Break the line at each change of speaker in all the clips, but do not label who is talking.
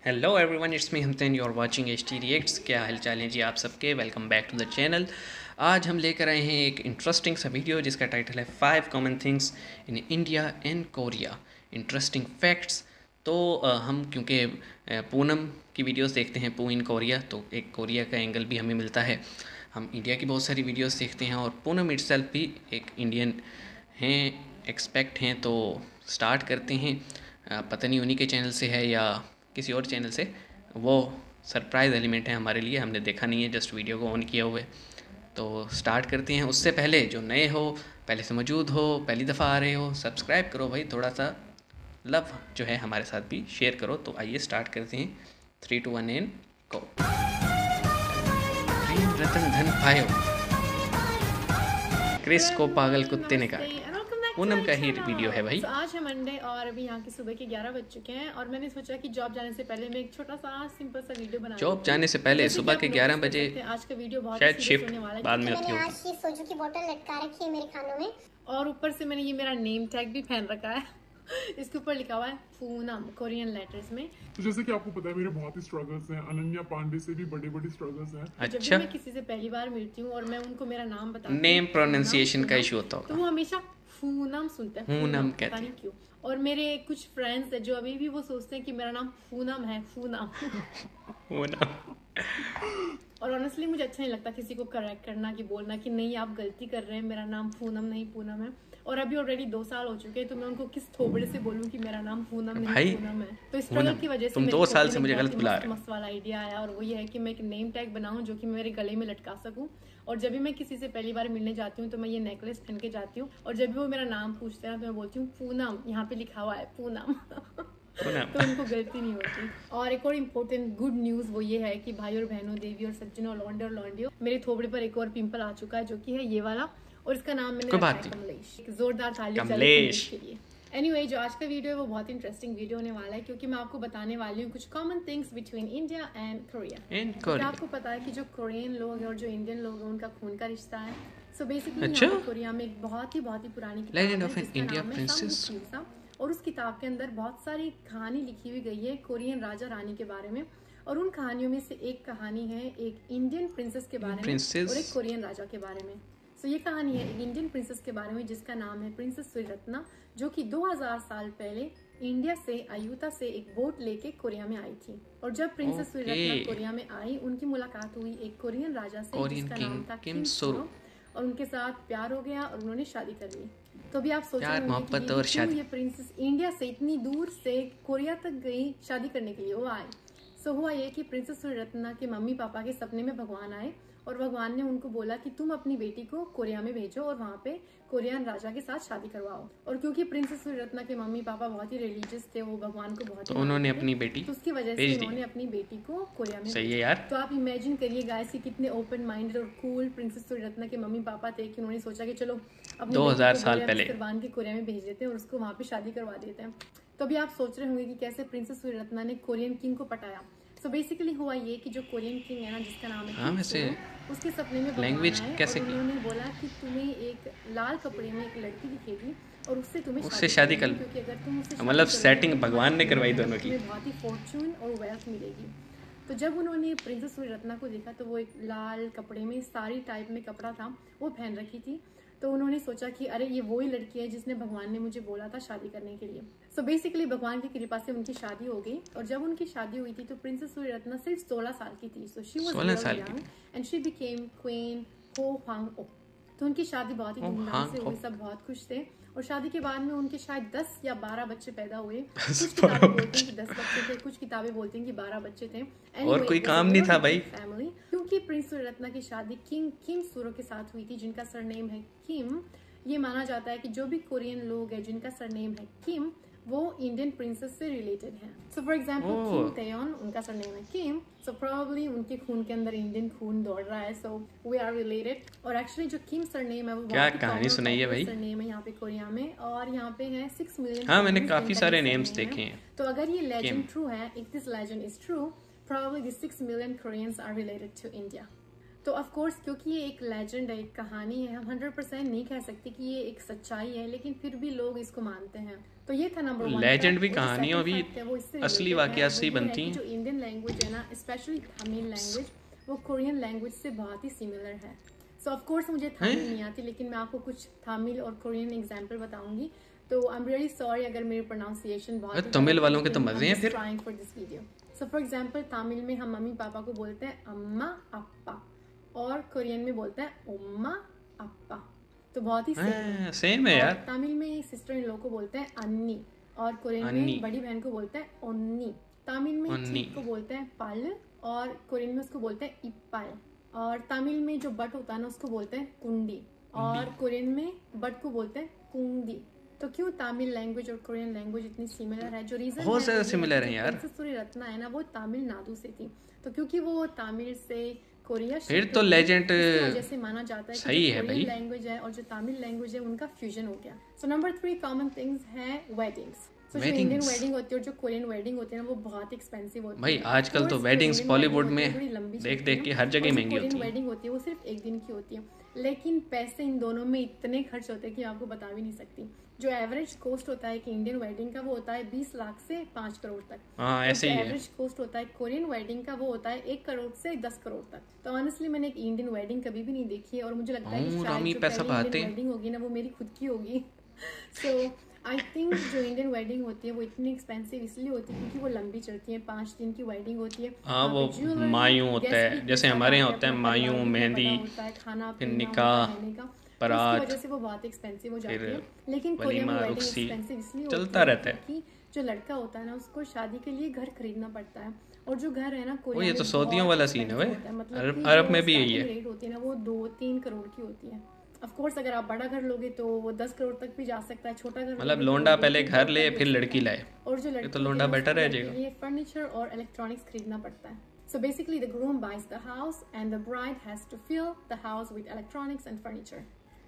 Hello everyone, it's me हमतन, you are watching HT reacts. क्या हाल चाल है जी आप सबके। Welcome back to the channel. आज हम लेकर आए हैं एक इंटरेस्टिंग सा वीडियो जिसका टाइटल है 5 common things in India and Korea, interesting facts. तो हम क्योंकि पूनम की वीडियोस देखते हैं, पू इन कोरिया, तो एक कोरिया का एंगल भी हमें मिलता है। हम इंडिया की बहुत सारी वीडियोस देखते हैं और पूनम इटसेल्फ भी एक इंडियन हैं, एक्सपेक्ट हैं। तो स्टार्ट करते हैं। पता नहीं उन्हीं के चैनल से है या किसी और चैनल से, वो सरप्राइज़ एलिमेंट है हमारे लिए, हमने देखा नहीं है, जस्ट वीडियो को ऑन किया हुआ है। तो स्टार्ट करते हैं। उससे पहले जो नए हो, पहले से मौजूद हो, पहली दफ़ा आ रहे हो, सब्सक्राइब करो भाई, थोड़ा सा लव जो है हमारे साथ भी शेयर करो। तो आइए स्टार्ट करते हैं। 3 2 1 एंड गो। प्रेम रतन धन पायो, क्रिस को पागल कुत्ते ने काटा। पूनम का ही वीडियो है भाई।
आज है मंडे और अभी यहाँ के सुबह के 11 बज चुके हैं और मैंने सोचा कि जॉब जाने से पहले मैं एक छोटा सा सिंपल सा वीडियो बना।
जॉब जाने से पहले सुबह के 11 बजे
आज का वीडियो बहुत
शायद शिफ्ट बाद में होती
है। आज ये सोजू की बोतल लटका रखी है मेरे खानों में
और ऊपर से मैंने ये मेरा नेम टैग भी पहन रखा है। इसके ऊपर लिखा हुआ है पूनम, कोरियन लेटर्स में।
तो जैसे कि आपको पता है मेरे बहुत ही स्ट्रगल्स हैं, अनन्या पांडे से भी बड़े बड़े स्ट्रगल्स हैं।
अच्छा। जब मैं किसी से पहली बार मिलती हूँ और मैं उनको मेरा नाम बताती हूँ,
नेम प्रोनाउंसिएशन का इशू होता होगा,
तो वो हमेशा पूनम सुनते हैं,
पूनम
कहते हैं क्यों। और मेरे कुछ फ्रेंड्स है जो अभी भी वो सोचते हैं कि मेरा नाम पूनम है, पूनम। और ऑनेस्टली मुझे अच्छा नहीं लगता किसी को करेक्ट करना, कि बोलना कि नहीं आप गलती कर रहे हैं, मेरा नाम पूनम नहीं पूनम है। और अभी ऑलरेडी 2 साल हो चुके हैं, तो मैं उनको किस थोबड़े से बोलूं कि मेरा नाम पूनम नहीं पूनम है। तो इस स्ट्रगल की वजह से
तुम 2 साल से मुझे गलत बुला रहे हो।
मस्त वाला आइडिया आया और वो ये है कि मैं एक नेम टैग बनाऊं जो कि मैं मेरे गले में लटका सकूं। और जब भी मैं किसी से पहली बार मिलने जाती हूँ तो मैं ये नेकलेस पहन के जाती हूँ, और जब भी वो मेरा नाम पूछते हैं तो मैं बोलती हूँ पूनम, यहाँ पे लिखा हुआ है पूनम। तो उनको गलती नहीं होती। और एक और इम्पोर्टेंट गुड न्यूज वो ये है कि भाई और बहनों, देवी और सज्जनों, लौंडे और लौंडियों, मेरे थोबड़े पर एक और पिंपल आ चुका है जो कि है ये वाला, और इसका नाम मैंने रखा है कमलेश। एक जोरदार ताली कमलेश के लिए। एनीवे, जो आज का वीडियो है वो बहुत इंटरेस्टिंग वीडियो होने वाला है, क्योंकि मैं आपको बताने वाली हूँ कुछ common things between India and Korea. आपको पता है कि जो कोरियन लोग हैं और जो इंडियन लोग हैं उनका खून का रिश्ता है। सो बेसिकली यहाँ कोरिया में एक बहुत ही पुरानी किताब है और उस किताब के अंदर बहुत सारी कहानी लिखी हुई गई है कोरियन राजा रानी के बारे में। और उन कहानियों में से एक कहानी है एक इंडियन प्रिंसेस के बारे में और एक कोरियन राजा के बारे में। सो ये कहानी है एक इंडियन प्रिंसेस के बारे में जिसका नाम है प्रिंसेस सूर्यरत्ना, जो कि 2000 साल पहले इंडिया से अयुता से एक बोट लेके कोरिया में आई थी। और जब प्रिंसेस सूर्यरत्ना कोरिया में आई, उनकी मुलाकात हुई एक कोरियन राजा से जिसका नाम था किम सूरो, और उनके साथ प्यार हो गया और उन्होंने शादी कर ली। तो अभी आप सोच रहे होंगे कि ये प्रिंसेस इंडिया से इतनी दूर से कोरिया तक गई शादी करने के लिए, वो आए। सो हुआ ये कि प्रिंसेस सूर्यरत्ना के मम्मी पापा के सपने में भगवान आए और भगवान ने उनको बोला कि तुम अपनी बेटी को कोरिया में भेजो और वहाँ पे कोरियन राजा के साथ शादी करवाओ। और क्योंकि प्रिंसेस सूर्यरत्ना के मम्मी पापा बहुत ही रिलीजियस थे, वो भगवान को बहुत, तो उन्होंने अपनी बेटी, तो उसकी वजह से उन्होंने अपनी बेटी को कोरिया में, सही है यार। तो आप इमेजिन करिए गाइस कि कितने ओपन माइंडेड और कूल प्रिंसेस सूर्यरत्ना के मम्मी पापा थे कि उन्होंने सोचा कि चलो अपनी
2000 साल पहले
कुर्बान के कोरिया में भेज देते हैं और उसको वहाँ पे शादी करवा देते हैं। तो अभी आप सोच रहे होंगे कि कैसे प्रिंसेस सूर्यरत्ना ने कोरियन किंग को पटाया। सो बेसिकली हुआ ये कि जो कोरियन किंग है ना, जिसका नाम है वैसे उसके सपने में लैंग्वेज कैसे की, उन्होंने बोला कि तुम्हें एक लाल कपड़े में एक लड़की दिखेगी और उससे शादी कर, क्योंकि अगर तुम उससे
मतलब सेटिंग भगवान ने करवाई दोनों की,
बहुत ही फॉर्चून और वेल्थ मिलेगी। तो जब उन्होंने प्रिंसेस सूर्यरत्ना को देखा तो वो एक लाल कपड़े में, साड़ी टाइप में कपड़ा था वो पहन रखी थी, तो उन्होंने सोचा कि अरे ये वही लड़की है जिसने भगवान ने मुझे बोला था शादी करने के लिए। सो बेसिकली भगवान की कृपा से उनकी शादी हो गई। और जब उनकी शादी हुई थी तो प्रिंसेस सूर्यरत्ना सिर्फ 16 साल की थी। सो शी वाज 16 साल की एंड शी बिकेम क्वीन हो हांग ओ। तो उनकी शादी बहुत ही धूमधाम से हुई, सब बहुत खुश थे। और शादी के बाद में उनके शायद 10 या 12 बच्चे पैदा हुए। कुछ किताबें बोलती हैं कि 10 बच्चे थे, कुछ किताबें बोलती हैं कि 12 बच्चे थे।
और कोई काम नहीं था भाई
फैमिली, क्योंकि प्रिंस सूर्यरत्ना की शादी किंग किम सूरो के साथ हुई थी, जिनका सरनेम है किम। ये माना जाता है कि जो भी कोरियन लोग हैं जिनका सरनेम है किम, वो इंडियन प्रिंसेस से रिलेटेड हैं। सो फॉर एग्जांपल किम तेयोन, उनका सरनेम है किम, सो प्रोबेबली उनके खून के अंदर इंडियन खून दौड़ रहा है, सो वी आर रिलेटेड। और एक्चुअली जो किम सरनेम है वो
क्या कहानी सुनाई है भाई,
सरनेम है यहाँ पे कोरिया में, और यहाँ पे है 6 मिलियन।
हाँ, मैंने काफी सारे नेम्स देखे हैं।
तो अगर ये लेजेंड ट्रू है, if this legend is true, probably the 6 million Koreans are related to India. तो ऑफ कोर्स क्योंकि ये एक लेजेंड है, एक कहानी है, हम 100% नहीं कह सकते कि ये एक सच्चाई है, लेकिन फिर भी लोग इसको मानते हैं। तो ये था नंबर 1।
लेजेंड भी कहानियों भी असली वाकया से बनती हैं।
जो लैंग्वेज है ना, स्पेशली तमिल लैंग्वेज, वो कोरियन लैंग्वेज से बहुत ही सिमिलर है। सो ऑफ कोर्स मुझे तमिल नहीं आती, लेकिन मैं आपको कुछ तमिल और कोरियन एग्जांपल बताऊंगी। तो आई एम रियली सॉरी अगर मेरे प्रोनाउंसिएशन बहुत
तमिल वालों के तो मजे हैं फिर।
Trying for this video. So for example Tamil में हम मम्मी पापा को बोलते हैं अम्मा अप्पा, और कोरियन में बोलते हैं ओम्मा अप्पा। तो बहुत ही
सेम है यार।
तमिल में सिस्टर इन लॉ को बोलते हैं अन्नी, और कोरियन में बड़ी बहन को बोलते हैं ओन्नी। तमिल में चीक को बोलते हैं पल, और कोरियन में उसको बोलते हैं इप्पाल। और तमिल में जो बट होता है ना उसको बोलते हैं कुंडी, और कोरियन में बट को बोलते हैं कुंडी। तो क्यों तमिल लैंग्वेज और कोरियन लैंग्वेज इतनी सिमिलर है? जो रीजन
बहुत ज्यादा सिमिलर है यार।
सूरी रत्ना है ना, वो तमिलनाडु से थी। तो क्योंकि वो तमिल से कोरिया
फिर तो लेजेंड
जैसे माना जाता है
सही है भाई।
लैंग्वेज है और जो तमिल लैंग्वेज है उनका फ्यूजन हो गया। सो नंबर 3 कॉमन थिंग्स है वेडिंग्स। जो इंडियन वेडिंग होती है और जो कोरियन वेडिंग होती है ना, वो बहुत एक्सपेंसिव होती है
भाई। आजकल तो वेडिंग्स बॉलीवुड में देख देख के हर जगह महंगी होती है।
वेडिंग होती है वो सिर्फ एक दिन की होती है, लेकिन पैसे इन दोनों में इतने खर्च होते हैं कि आपको बता भी नहीं सकती। जो एवरेज कॉस्ट होता है कि इंडियन वेडिंग का, वो होता है 20 लाख से 5 करोड़ तक।
ऐसे ही है।
एवरेज कॉस्ट होता है कोरियन वेडिंग का, वो होता है 1 करोड़ से 10 करोड़ तक। तो ऑनेस्टली मैंने एक इंडियन वेडिंग कभी भी नहीं देखी है, और मुझे लगता है कि शायद जो पहली इंडियन वेडिंग होगी ना, वो मेरी खुद की होगी। सो आई थिंक जो इंडियन वेडिंग होती है वो इतनी एक्सपेंसिव इसलिए होती है क्योंकि वो लंबी चलती है, 5 दिन की वेडिंग होती है।
हाँ, वो मायूं होता है, जैसे हमारे यहाँ होता है मायूं, मेहंदी, फिर निकाह, बारात,
वजह से वो बहुत एक्सपेंसिव हो जाती है। लेकिन कोरियन
वलीमा,
वेडिंग
रुखसी
एक्सपेंसिव इसलिए
चलता रहता है
कि जो लड़का होता है ना, उसको शादी के लिए घर खरीदना पड़ता है, और जो घर है ना
वो ये तो सऊदियों वाला सीन है भाई।
मतलब
अरब में भी यही है।
रेट होती है ना, वो 2-3 करोड़ की होती है। ऑफ कोर्स अगर आप बड़ा घर लोगे तो वो 10 करोड़ तक भी जा सकता है। छोटा घर
मतलब लोंडा पहले घर ले फिर लड़की लाए,
और जो लड़की
तो लोंडा बेटर रह जाएगा।
ये फर्नीचर और इलेक्ट्रॉनिक्स खरीदना पड़ता है। So basically the groom buys the house and the bride has to fill the house with electronics and furniture.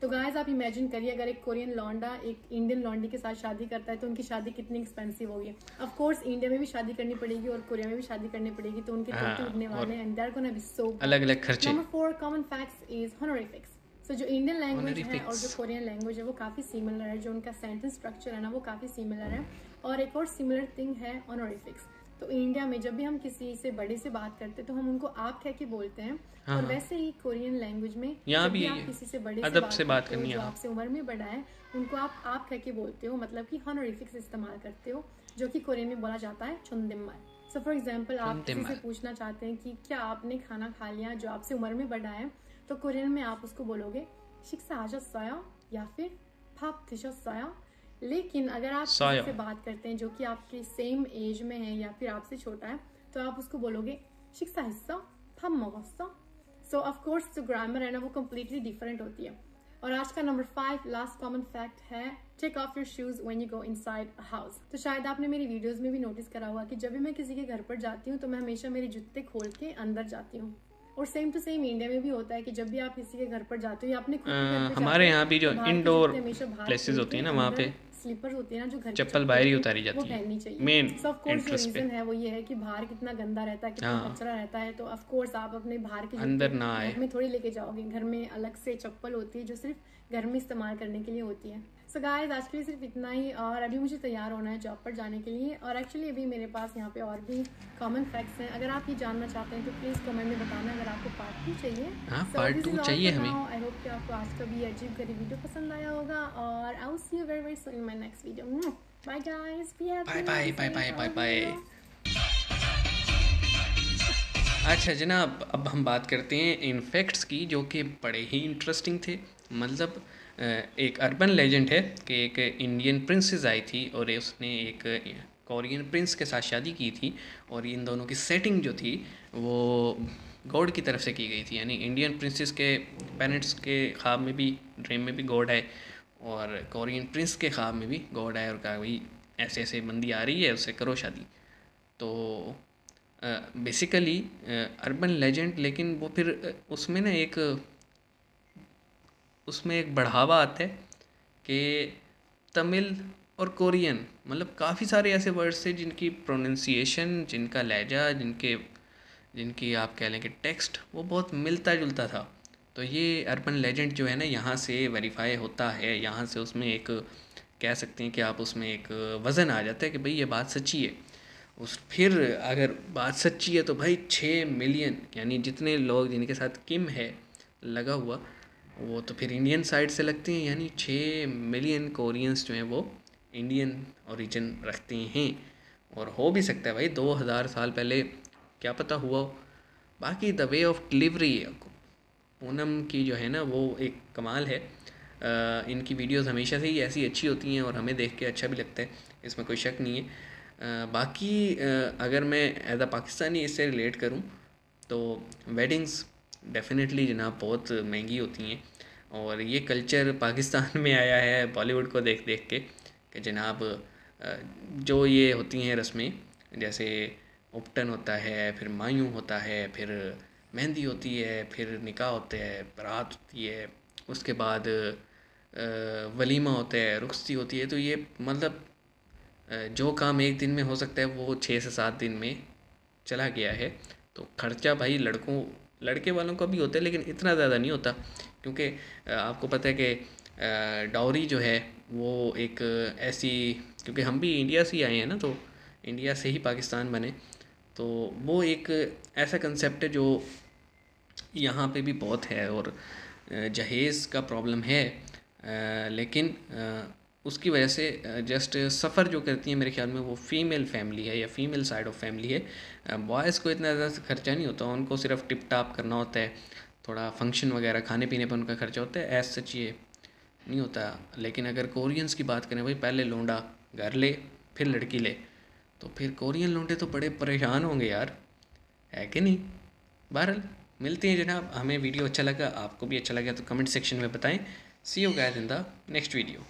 तो गाइस आप इमेजिन करिए अगर एक कोरियन लौंडा एक इंडियन लौंडी के साथ शादी करता है तो उनकी शादी कितनी एक्सपेंसिव होगी। ऑफ कोर्स इंडिया में भी शादी करनी पड़ेगी और कोरिया में भी शादी करनी पड़ेगी, तो उनके खर्चे उठने वाले हैं, and they are gonna be so
अलग-अलग खर्चे।
Number 4 common facts is honorifics। So जो इंडियन लैंग्वेज है और जो कोरियन लैंग्वेज है वो काफी सिमिलर है, जो उनका सेंटेंस स्ट्रक्चर है ना वो काफी सिमिलर है। और एक और सिमिलर थिंग है honorifics। तो इंडिया में जब भी हम किसी से बड़े से बात करते हैं तो हम उनको आप कह के बोलते हैं, और वैसे ही कोरियन लैंग्वेज में
यहाँ भी
आप किसी से बड़े
से बात करनी है,
जो आपसे उम्र में बड़ा है, उनको आप कह के बोलते हो, मतलब कि honorifics इस्तेमाल करते हो, जो कि कोरियन में बोला जाता है चुनदिम्मार। सो फॉर एग्जाम्पल आप किसी से पूछना चाहते हैं कि क्या आपने खाना खा लिया, जो आपसे उम्र में बड़ा है, तो कोरियन में आप उसको बोलोगे शिक्साहाशस्साया या फिर फाप्तिशस्साया। लेकिन अगर आप किसी से बात करते हैं जो कि आपकी सेम एज में है या फिर आपसे छोटा है, तो आप उसको बोलोगे शिक्षा हिस्सा फम्मगस्सा। सो ऑफ कोर्स जो ग्रामर है ना वो कम्प्लीटली डिफरेंट होती है। और आज का नंबर 5 लास्ट कॉमन फैक्ट है take off your shoes when you go inside a house. तो शायद आपने मेरी वीडियोस में भी नोटिस करा होगा कि जब भी मैं किसी के घर पर जाती हूँ तो मैं हमेशा मेरे जूते खोल के अंदर जाती हूँ। और सेम टू सेम इंडिया में भी होता है कि जब भी आप किसी के घर पर जाते हो या अपने खुद के घर पे
हमारे यहाँ भी जो इंडोर प्लेसेस होती है ना, वहाँ पे
स्लीपर्स होती है ना, जो घर
चप्पल बाहर ही उतारी जाती है,
वो पहननी चाहिए।
मेन
ऑफ कोर्स जो रीजन है वो ये है कि बाहर कितना गंदा रहता है, कितना कचरा रहता है, तो ऑफ कोर्स आप अपने बाहर के
अंदर ना आए,
घर में थोड़ी लेके जाओगे। घर में अलग से चप्पल होती है जो सिर्फ घर में इस्तेमाल करने के लिए होती है। सो गाइस आज के लिए सिर्फ इतना ही, और अभी मुझे तैयार होना है जॉब पर जाने के लिए। और एक्चुअली अभी मेरे पास यहाँ पे और भी कॉमन फैक्ट्स हैं, अगर आप ये जानना चाहते हैं तो प्लीज़ कमेंट में बताना अगर आपको पार्ट 2 चाहिए।
पार्ट 2 चाहिए हमें।
आई होप कि आपको आज का भी अजीब गरीब वीडियो पसंद आया होगा, और I will see you very very soon in my next video. Bye guys, be happy, bye bye bye bye bye.
अच्छा जनाब, अब हम बात करते हैं इन फैक्ट्स की जो कि बड़े ही इंटरेस्टिंग थे। मतलब एक अर्बन लेजेंड है कि एक इंडियन प्रिंसेस आई थी और उसने एक कोरियन प्रिंस के साथ शादी की थी, और इन दोनों की सेटिंग जो थी वो गॉड की तरफ से की गई थी। यानी इंडियन प्रिंसेस के पेरेंट्स के ख्वाब में भी, ड्रीम में भी गॉड है, और कोरियन प्रिंस के ख्वाब में भी गॉड है, और कहा भाई ऐसे ऐसे बंदी आ रही है, उससे करो शादी। तो बेसिकली अर्बन लेजेंड, लेकिन वो फिर उसमें ना उसमें एक बढ़ावा आता है कि तमिल और कोरियन, मतलब काफ़ी सारे ऐसे वर्ड्स थे जिनकी प्रोनंसिएशन, जिनका लहजा, जिनकी आप कह लें कि टेक्स्ट वो बहुत मिलता जुलता था। तो ये अर्बन लेजेंड जो है ना, यहाँ से वेरीफाई होता है, यहाँ से उसमें एक कह सकते हैं कि आप उसमें एक वज़न आ जाता है कि भाई ये बात सच्ची है। उस फिर अगर बात सच्ची है तो भाई 6 मिलियन, यानी जितने लोग जिनके साथ किम है लगा हुआ, वो तो फिर इंडियन साइड से लगते हैं, यानी 6 मिलियन कोरियंस जो हैं वो इंडियन ओरिजिन रखते हैं। और हो भी सकता है भाई 2000 साल पहले, क्या पता हुआ हो। बाकी the way of delivery Poonam की जो है ना वो एक कमाल है। इनकी वीडियोस हमेशा से ही ऐसी अच्छी होती हैं और हमें देख के अच्छा भी लगता है, इसमें कोई शक नहीं है। बाकी अगर मैं एज अ पाकिस्तानी इससे रिलेट करूं तो वेडिंग्स डेफिनेटली जनाब बहुत महंगी होती हैं, और ये कल्चर पाकिस्तान में आया है बॉलीवुड को देख देख के कि जनाब जो ये होती हैं रस्में, जैसे उपटन होता है, फिर मायूं होता है, फिर मेहंदी होती है, फिर निकाह होता है, बारात होती है, उसके बाद वलीमा होता है, रुखसती होती है। तो ये मतलब जो काम एक दिन में हो सकता है वो 6 से 7 दिन में चला गया है। तो खर्चा भाई लड़के वालों का भी होता है, लेकिन इतना ज़्यादा नहीं होता, क्योंकि आपको पता है कि डाउरी जो है वो एक ऐसी, क्योंकि हम भी इंडिया से ही आए हैं ना, तो इंडिया से ही पाकिस्तान बने, तो वो एक ऐसा कंसेप्ट है जो यहाँ पे भी बहुत है। और जहेज़ का प्रॉब्लम है, लेकिन उसकी वजह से जस्ट सफ़र जो करती है मेरे ख्याल में वो फ़ीमेल फैमिली है या फीमेल साइड ऑफ फैमिली है। बॉयज़ को इतना ज़्यादा खर्चा नहीं होता, उनको सिर्फ टिप टाप करना होता है, थोड़ा फंक्शन वगैरह खाने पीने पर उनका खर्चा होता है, ऐसा सच ये नहीं होता। लेकिन अगर कोरियंस की बात करें भाई, पहले लोंडा घर ले फिर लड़की ले, तो फिर कोरियन लोंडे तो बड़े परेशान होंगे यार, है कि नहीं। बहरहाल मिलते हैं जनाब, हमें वीडियो अच्छा लगा, आपको भी अच्छा लगा तो कमेंट सेक्शन में बताएं। See you guys in the next video.